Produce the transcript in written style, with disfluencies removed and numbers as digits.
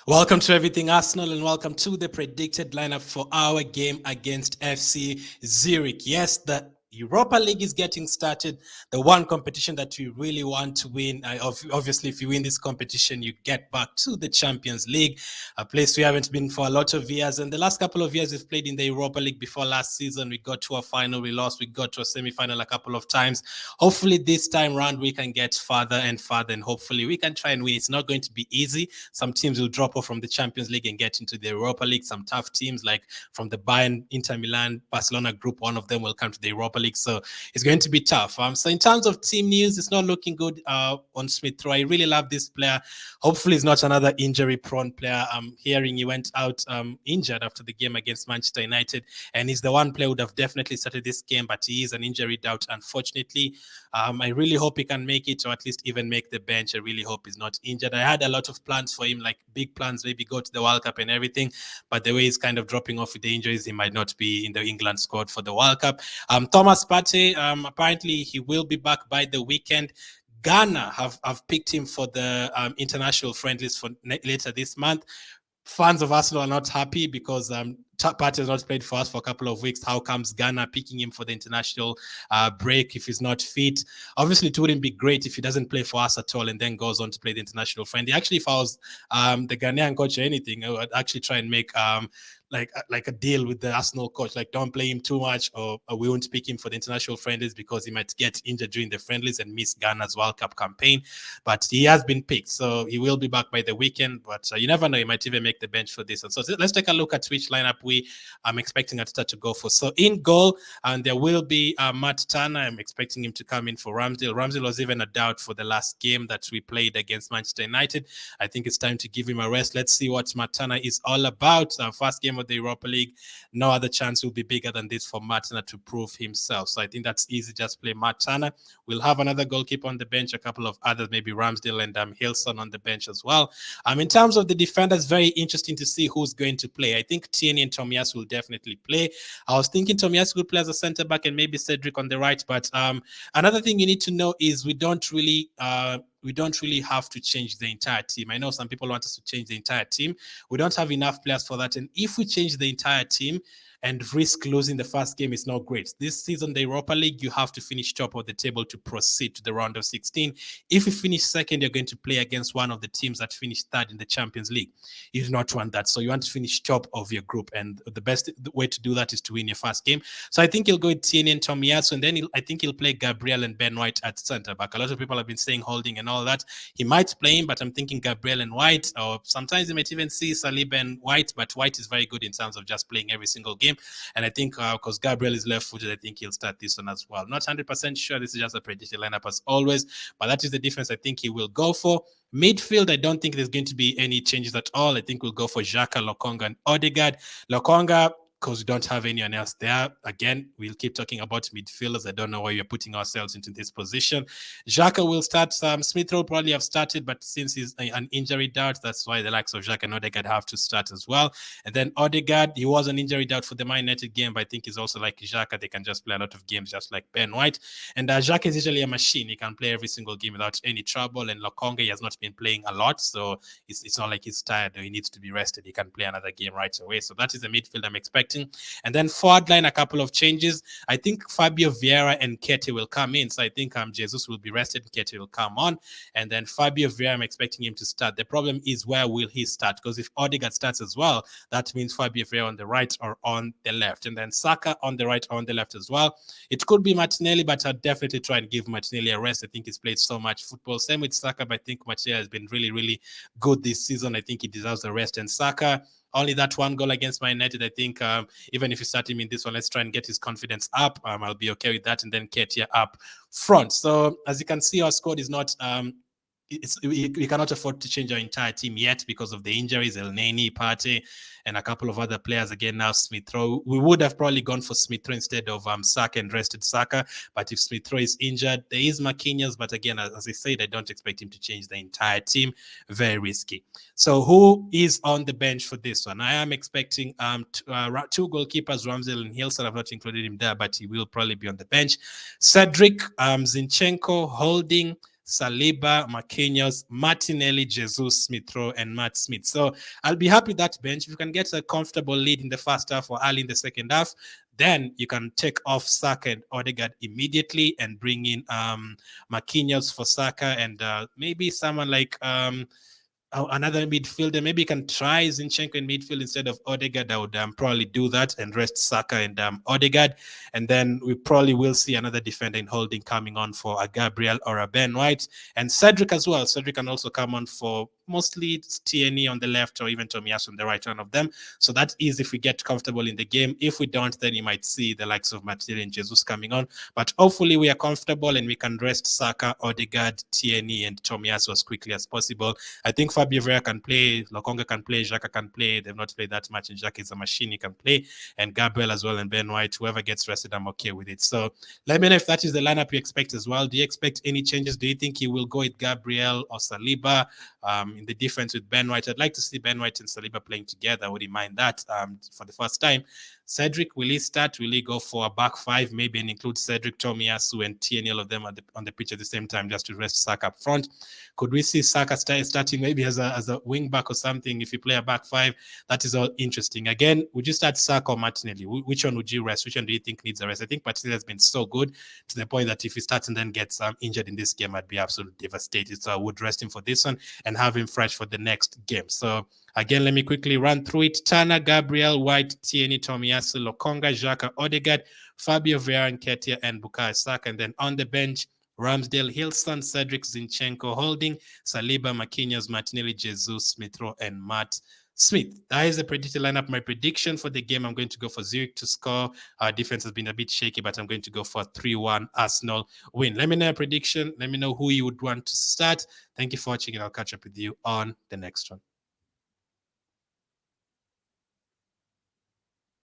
Welcome to Everything Arsenal and welcome to the predicted lineup for our game against FC Zurich. Yes, the Europa League is getting started. The one competition that we really want to win. Obviously, if you win this competition, you get back to the Champions League, a place we haven't been for a lot of years. And the last couple of years, we've played in the Europa League. Before last season, we got to a final, we lost. We got to a semi-final a couple of times. Hopefully, this time round, we can get farther and farther, and hopefully, we can try and win. It's not going to be easy. Some teams will drop off from the Champions League and get into the Europa League. Some tough teams like from the Bayern, Inter Milan, Barcelona group, one of them will come to the Europa League. So it's going to be tough. So in terms of team news, it's not looking good on Smith Rowe. I really love this player. Hopefully, it's not another injury-prone player. I'm hearing he went out injured after the game against Manchester United, and he's the one player who would have definitely started this game, but he is an injury doubt, unfortunately. I really hope he can make it, or at least even make the bench. I really hope he's not injured. I had a lot of plans for him, like big plans, maybe go to the World Cup and everything. But the way he's kind of dropping off with the injuries, he might not be in the England squad for the World Cup. Thomas Partey, apparently he will be back by the weekend. Ghana have picked him for the international friendlies for later this month. Fans of Arsenal are not happy because Partey has not played for us for a couple of weeks. How comes Ghana picking him for the international break if he's not fit? Obviously, it wouldn't be great if he doesn't play for us at all and then goes on to play the international friendly. Actually, if I was the Ghanaian coach or anything, I would actually try and make like a deal with the Arsenal coach, like don't play him too much, or we won't pick him for the international friendlies because he might get injured during the friendlies and miss Ghana's World Cup campaign. But he has been picked, so he will be back by the weekend. But you never know, he might even make the bench for this. And so let's take a look at which lineup I'm expecting Arteta to go for. So in goal, and there will be Matt Turner. I'm expecting him to come in for Ramsdale. Ramsdale was even a doubt for the last game that we played against Manchester United. I think it's time to give him a rest. Let's see what Matt Turner is all about. First game of the Europa League, no other chance will be bigger than this for Matt Turner to prove himself. So I think that's easy. Just play Matt Turner. We'll have another goalkeeper on the bench, a couple of others, maybe Ramsdale and Hilson on the bench as well. In terms of the defenders, very interesting to see who's going to play. I think Tierney and Tomiyasu will definitely play. I was thinking Tomiyasu would play as a centre back and maybe Cedric on the right. But another thing you need to know is we don't really have to change the entire team. I know some people want us to change the entire team. We don't have enough players for that. And if we change the entire team and risk losing the first game, is not great. This season, the Europa League, you have to finish top of the table to proceed to the round of 16. If you finish second, you're going to play against one of the teams that finished third in the Champions League. You do not want that. So you want to finish top of your group. And the best way to do that is to win your first game. So I think he'll go with Tierney and Tomiyasu, and then I think he'll play Gabriel and Ben White at centre back. A lot of people have been saying Holding and all that. He might play him, but I'm thinking Gabriel and White, or sometimes you might even see Saliba and White, but White is very good in terms of just playing every single game. And I think because Gabriel is left-footed, I think he'll start this one as well. Not 100% sure. This is just a predicted lineup as always, but that is the difference I think he will go for. Midfield, I don't think there's going to be any changes at all. I think we'll go for Xhaka, Lokonga, and Odegaard. Lokonga, because we don't have anyone else there. Again, we'll keep talking about midfielders. I don't know why we're putting ourselves into this position. Xhaka will start. Smith Rowe probably have started, but since he's an injury doubt, that's why the likes of Xhaka and Odegaard have to start as well. And then Odegaard, he was an injury doubt for the Man United game, but I think he's also like Xhaka. They can just play a lot of games just like Ben White. And Xhaka is usually a machine. He can play every single game without any trouble. And Lokonga, he has not been playing a lot, so it's not like he's tired or he needs to be rested. He can play another game right away. So that is the midfield I'm expecting. And then forward line, a couple of changes. I think Fabio Vieira and Nketiah will come in. So I think Jesus will be rested. Nketiah will come on. And then Fabio Vieira, I'm expecting him to start. The problem is where will he start? Because if Odegaard starts as well, that means Fabio Vieira on the right or on the left. And then Saka on the right or on the left as well. It could be Martinelli, but I'll definitely try and give Martinelli a rest. I think he's played so much football. Same with Saka, but I think Martinelli has been really, really good this season. I think he deserves a rest. And Saka, only that one goal against Man United. I think even if you start him in this one, let's try and get his confidence up. I'll be okay with that. And then Nketiah up front. So as you can see, our squad is not we cannot afford to change our entire team yet because of the injuries, Elneny, Partey, and a couple of other players. Again, now Smith Rowe. We would have probably gone for Smith Rowe instead of Saka and rested Saka. But if Smith Rowe is injured, there is Marquinhos. But again, as I said, I don't expect him to change the entire team. Very risky. So who is on the bench for this one? I am expecting two goalkeepers, Ramsdale and Hilson. I've not included him there, but he will probably be on the bench. Cedric, Zinchenko, Holding, Saliba, Marquinhos, Martinelli, Jesus, Smith Rowe, and Matt Smith. So I'll be happy with that bench. If you can get a comfortable lead in the first half or early in the second half, then you can take off Saka and Odegaard immediately and bring in Marquinhos for Saka and maybe someone like another midfielder. Maybe you can try Zinchenko in midfield instead of Odegaard. I would probably do that and rest Saka and Odegaard. And then we probably will see another defender in holding coming on for a Gabriel or a Ben White. And Cedric as well. Cedric can also come on for mostly Tierney on the left or even Tomiyasu on the right, one of them. So that is if we get comfortable in the game. If we don't, then you might see the likes of Martinelli and Jesus coming on. But hopefully we are comfortable and we can rest Saka, Odegaard, Tierney, and Tomiyasu as quickly as possible. I think Fabio Vieira can play, Lokonga can play, Xhaka can play. They've not played that much, and Xhaka is a machine. He can play, and Gabriel as well, and Ben White. Whoever gets rested, I'm okay with it. So let me know if that is the lineup you expect as well. Do you expect any changes? Do you think he will go with Gabriel or Saliba in the defense with Ben White? I'd like to see Ben White and Saliba playing together. I wouldn't mind that for the first time. Cedric, will he start? Will he go for a back five, maybe, and include Cedric, Tomiyasu, and Tierney, all of them on the pitch at the same time, just to rest Saka up front? Could we see Saka starting maybe as a wing back or something? If you play a back five, that is all interesting. Again, would you start Saka or Martinelli? Which one would you rest? Which one do you think needs a rest? I think Martinelli has been so good to the point that if he starts and then gets injured in this game, I'd be absolutely devastated. So I would rest him for this one and have him fresh for the next game. So again, let me quickly run through it. Turner, Gabriel, White, Tierney, Tomiyasu, Lokonga, Xhaka, Odegaard, Fabio Vieira, Nketiah, and Bukayo Saka. And then on the bench, Ramsdale, Hilson, Cedric, Zinchenko, Holding, Saliba, Marquinhos, Martinelli, Jesus, Smith Rowe, and Matt Smith. That is the predicted lineup. My prediction for the game, I'm going to go for Zurich to score. Our defense has been a bit shaky, but I'm going to go for a 3-1 Arsenal win. Let me know your prediction. Let me know who you would want to start. Thank you for watching, and I'll catch up with you on the next one.